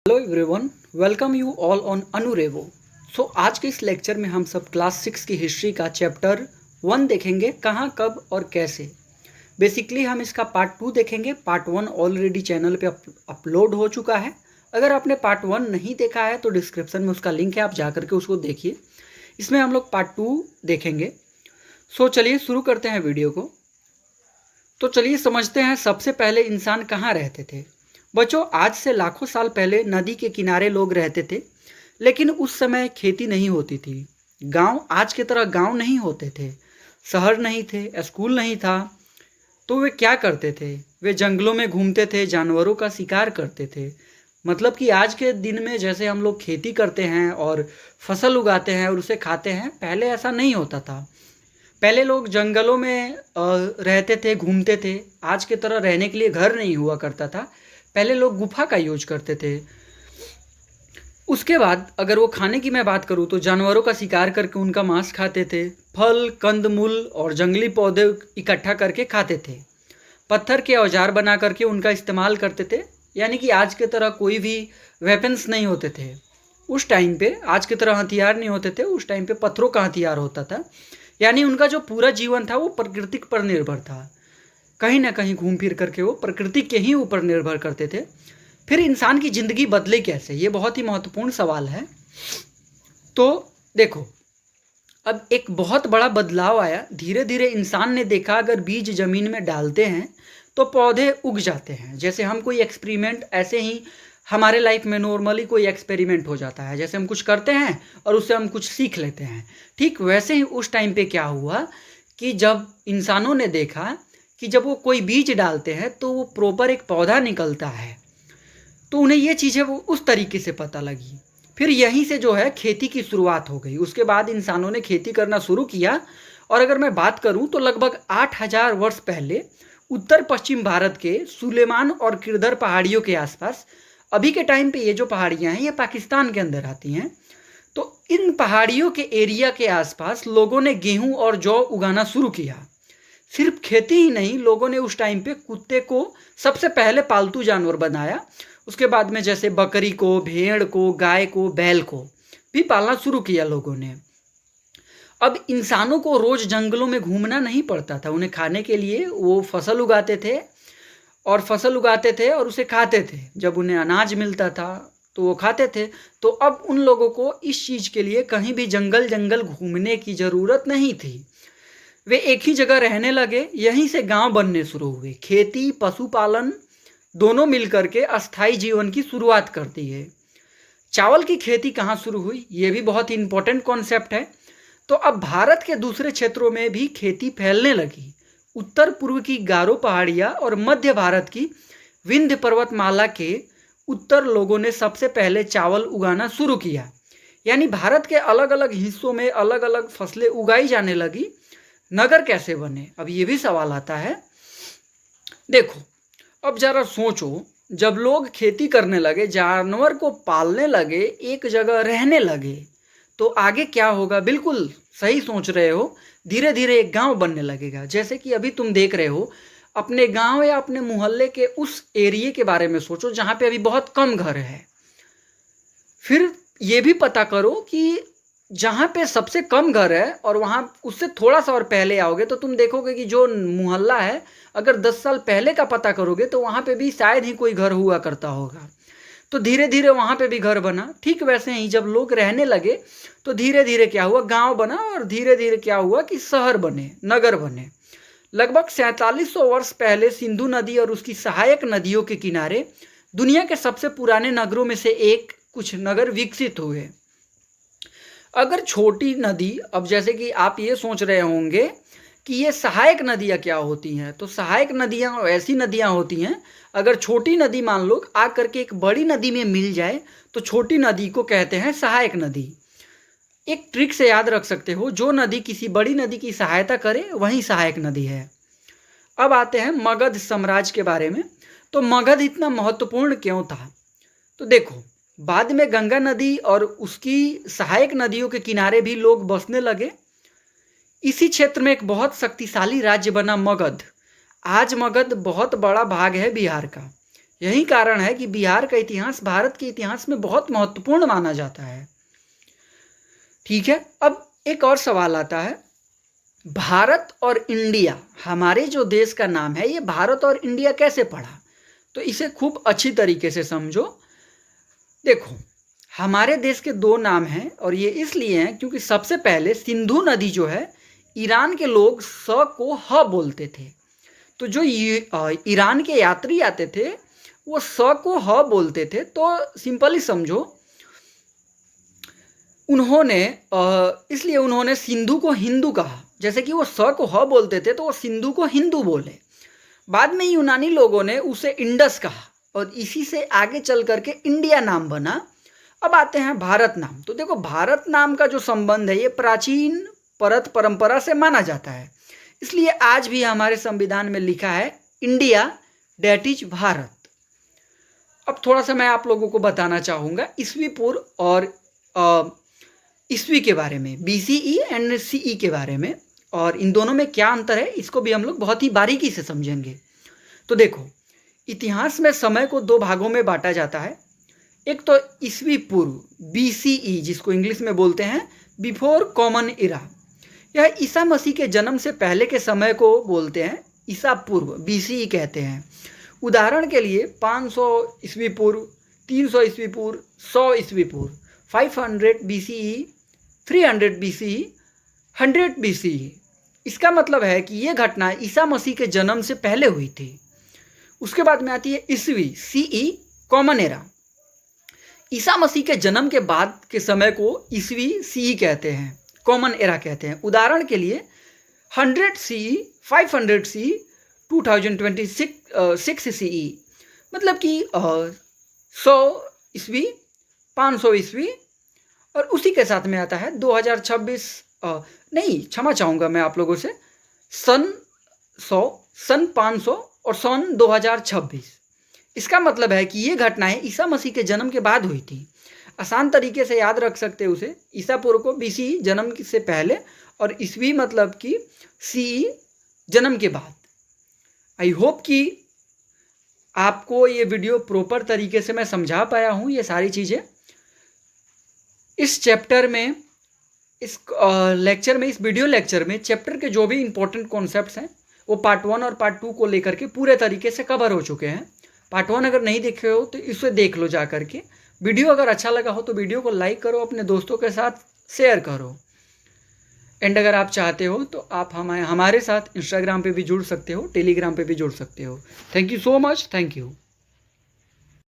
Hello everyone, welcome you all on अनुरेवो। So आज के इस लेक्चर में हम सब क्लास 6 की हिस्ट्री का चैप्टर 1 देखेंगे, कहाँ कब और कैसे। बेसिकली हम इसका पार्ट 2 देखेंगे। पार्ट 1 ऑलरेडी चैनल पे अपलोड हो चुका है। अगर आपने पार्ट 1 नहीं देखा है तो डिस्क्रिप्शन में उसका लिंक है, आप जा करके उसको देखिए। इसमें हम लोग पार्ट 2 देखेंगे। सो चलिए शुरू करते हैं वीडियो को। तो चलिए समझते हैं सबसे पहले इंसान कहाँ रहते थे। बच्चों, आज से लाखों साल पहले नदी के किनारे लोग रहते थे, लेकिन उस समय खेती नहीं होती थी। गांव आज की तरह गांव नहीं होते थे, शहर नहीं थे, स्कूल नहीं था। तो वे क्या करते थे? वे जंगलों में घूमते थे, जानवरों का शिकार करते थे। मतलब कि आज के दिन में जैसे हम लोग खेती करते हैं और फसल उगाते हैं और उसे खाते हैं, पहले ऐसा नहीं होता था। पहले लोग जंगलों में रहते थे, घूमते थे। आज की तरह रहने के लिए घर नहीं हुआ करता था। पहले लोग गुफा का यूज करते थे। उसके बाद अगर वो खाने की मैं बात करूँ तो जानवरों का शिकार करके उनका मांस खाते थे। फल, कंदमूल और जंगली पौधे इकट्ठा करके खाते थे। पत्थर के औजार बना करके उनका इस्तेमाल करते थे। यानी कि आज की तरह कोई भी वेपन्स नहीं होते थे उस टाइम पे। आज की तरह हथियार नहीं होते थे, उस टाइम पे पत्थरों का हथियार होता था। यानी उनका जो पूरा जीवन था वो प्रकृति पर निर्भर था। कहीं ना कहीं घूम फिर करके वो प्रकृति के ही ऊपर निर्भर करते थे। फिर इंसान की ज़िंदगी बदले कैसे, ये बहुत ही महत्वपूर्ण सवाल है। तो देखो, अब एक बहुत बड़ा बदलाव आया। धीरे धीरे इंसान ने देखा अगर बीज ज़मीन में डालते हैं तो पौधे उग जाते हैं। जैसे हम कोई एक्सपेरिमेंट, ऐसे ही हमारे लाइफ में नॉर्मली कोई एक्सपेरिमेंट हो जाता है। जैसे हम कुछ करते हैं और उससे हम कुछ सीख लेते हैं, ठीक वैसे ही उस टाइम पे क्या हुआ कि जब इंसानों ने देखा कि जब वो कोई बीज डालते हैं तो वो प्रॉपर एक पौधा निकलता है, तो उन्हें ये चीज़ें वो उस तरीके से पता लगी। फिर यहीं से जो है खेती की शुरुआत हो गई। उसके बाद इंसानों ने खेती करना शुरू किया। और अगर मैं बात करूं तो लगभग 8000 वर्ष पहले उत्तर पश्चिम भारत के सुलेमान और किरदर पहाड़ियों के आसपास, अभी के टाइम पे ये जो पहाड़ियाँ हैं ये पाकिस्तान के अंदर आती हैं, तो इन पहाड़ियों के एरिया के आसपास लोगों ने गेहूं और जौ उगाना शुरू किया। सिर्फ खेती ही नहीं, लोगों ने उस टाइम पे कुत्ते को सबसे पहले पालतू जानवर बनाया। उसके बाद में जैसे बकरी को, भेड़ को, गाय को, बैल को भी पालना शुरू किया लोगों ने। अब इंसानों को रोज जंगलों में घूमना नहीं पड़ता था। उन्हें खाने के लिए वो फसल उगाते थे और उसे खाते थे। जब उन्हें अनाज मिलता था तो वो खाते थे। तो अब उन लोगों को इस चीज़ के लिए कहीं भी जंगल जंगल घूमने की ज़रूरत नहीं थी। वे एक ही जगह रहने लगे। यहीं से गांव बनने शुरू हुए। खेती, पशुपालन दोनों मिलकर के अस्थाई जीवन की शुरुआत करती है। चावल की खेती कहाँ शुरू हुई, ये भी बहुत ही इंपॉर्टेंट कॉन्सेप्ट है। तो अब भारत के दूसरे क्षेत्रों में भी खेती फैलने लगी। उत्तर पूर्व की गारो पहाड़ियाँ और मध्य भारत की विंध्य पर्वतमाला के उत्तर लोगों ने सबसे पहले चावल उगाना शुरू किया। यानी भारत के अलग अलग हिस्सों में अलग अलग फसलें उगाई जाने लगी। नगर कैसे बने, अब ये भी सवाल आता है। देखो, अब जरा सोचो, जब लोग खेती करने लगे, जानवर को पालने लगे, एक जगह रहने लगे, तो आगे क्या होगा? बिल्कुल सही सोच रहे हो। धीरे धीरे एक गांव बनने लगेगा। जैसे कि अभी तुम देख रहे हो, अपने गांव या अपने मोहल्ले के उस एरिया के बारे में सोचो जहां पे अभी बहुत कम घर है। फिर ये भी पता करो कि जहाँ पे सबसे कम घर है और वहाँ उससे थोड़ा सा और पहले आओगे तो तुम देखोगे कि जो मोहल्ला है, अगर 10 साल पहले का पता करोगे तो वहाँ पे भी शायद ही कोई घर हुआ करता होगा। तो धीरे धीरे वहाँ पे भी घर बना। ठीक वैसे ही जब लोग रहने लगे तो धीरे धीरे क्या हुआ, गांव बना। और धीरे धीरे क्या हुआ कि शहर बने, नगर बने। लगभग 4700 वर्ष पहले सिंधु नदी और उसकी सहायक नदियों के किनारे दुनिया के सबसे पुराने नगरों में से एक कुछ नगर विकसित हुए। अगर छोटी नदी, अब जैसे कि आप ये सोच रहे होंगे कि ये सहायक नदियाँ क्या होती हैं, तो सहायक नदियाँ ऐसी नदियाँ होती हैं, अगर छोटी नदी मान लो आ करके एक बड़ी नदी में मिल जाए तो छोटी नदी को कहते हैं सहायक नदी। एक ट्रिक से याद रख सकते हो, जो नदी किसी बड़ी नदी की सहायता करे वही सहायक नदी है। अब आते हैं मगध साम्राज्य के बारे में। तो मगध इतना महत्वपूर्ण क्यों था? तो देखो, बाद में गंगा नदी और उसकी सहायक नदियों के किनारे भी लोग बसने लगे। इसी क्षेत्र में एक बहुत शक्तिशाली राज्य बना मगध। आज मगध बहुत बड़ा भाग है बिहार का। यही कारण है कि बिहार का इतिहास भारत के इतिहास में बहुत महत्वपूर्ण माना जाता है। ठीक है, अब एक और सवाल आता है, भारत और इंडिया, हमारे जो देश का नाम है ये भारत और इंडिया कैसे पड़ा? तो इसे खूब अच्छी तरीके से समझो। देखो, हमारे देश के दो नाम हैं और ये इसलिए हैं क्योंकि सबसे पहले सिंधु नदी जो है, ईरान के लोग स को ह बोलते थे। तो जो ईरान के यात्री आते थे वो स को ह बोलते थे। तो सिंपली समझो, इसलिए उन्होंने सिंधु को हिंदू कहा। जैसे कि वो स को ह बोलते थे तो वो सिंधु को हिंदू बोले। बाद में यूनानी लोगों ने उसे इंडस कहा और इसी से आगे चल करके इंडिया नाम बना। अब आते हैं भारत नाम। तो देखो, भारत नाम का जो संबंध है ये प्राचीन परत परंपरा से माना जाता है। इसलिए आज भी हमारे संविधान में लिखा है इंडिया, डेट इज भारत। अब थोड़ा सा मैं आप लोगों को बताना चाहूँगा ईस्वी पूर्व और ईस्वी के बारे में, BCE एंड CE के बारे में, और इन दोनों में क्या अंतर है इसको भी हम लोग बहुत ही बारीकी से समझेंगे। तो देखो, इतिहास में समय को दो भागों में बांटा जाता है। एक तो ईस्वी पूर्व BCE, जिसको इंग्लिश में बोलते हैं बिफोर कॉमन इरा। यह ईसा मसीह के जन्म से पहले के समय को बोलते हैं, ईसा पूर्व BCE कहते हैं। उदाहरण के लिए 500 ईस्वी पूर्व, 300 ईस्वी पूर्व, 100 ईस्वी पूर्व, 500 BCE, 300 BCE, 100 BCE। इसका मतलब है कि ये घटना ईसा मसीह के जन्म से पहले हुई थी। उसके बाद में आती है ईस्वी CE, common era. Isa Masih के जन्म के बाद के समय को ईस्वी CE कहते हैं, कॉमन एरा कहते हैं। उदाहरण के लिए 100 CE, 500 CE, 2026 CE, मतलब कि 100 ईस्वी, 500 ईस्वी, और उसी के साथ में आता है 2026, नहीं क्षमा चाहूँगा मैं आप लोगों से, सन 100, सन 500 और सन 2026। इसका मतलब है कि ये घटनाएं ईसा मसीह के जन्म के बाद हुई थी। आसान तरीके से याद रख सकते हैं उसे, ईसा पूर्व को BCE जन्म से पहले और ईस्वी मतलब कि CE जन्म के बाद। आई होप कि आपको ये वीडियो प्रॉपर तरीके से मैं समझा पाया हूँ ये सारी चीज़ें। इस चैप्टर में, इस लेक्चर में, इस वीडियो लेक्चर में चैप्टर के जो भी इंपॉर्टेंट कॉन्सेप्ट्स हैं वो पार्ट 1 और पार्ट 2 को लेकर के पूरे तरीके से कवर हो चुके हैं। पार्ट 1 अगर नहीं देखे हो तो इसे देख लो जा करके। वीडियो अगर अच्छा लगा हो तो वीडियो को लाइक करो, अपने दोस्तों के साथ शेयर करो। एंड अगर आप चाहते हो तो आप हमारे साथ इंस्टाग्राम पे भी जुड़ सकते हो, टेलीग्राम पे भी जुड़ सकते हो। Thank you so much, thank you.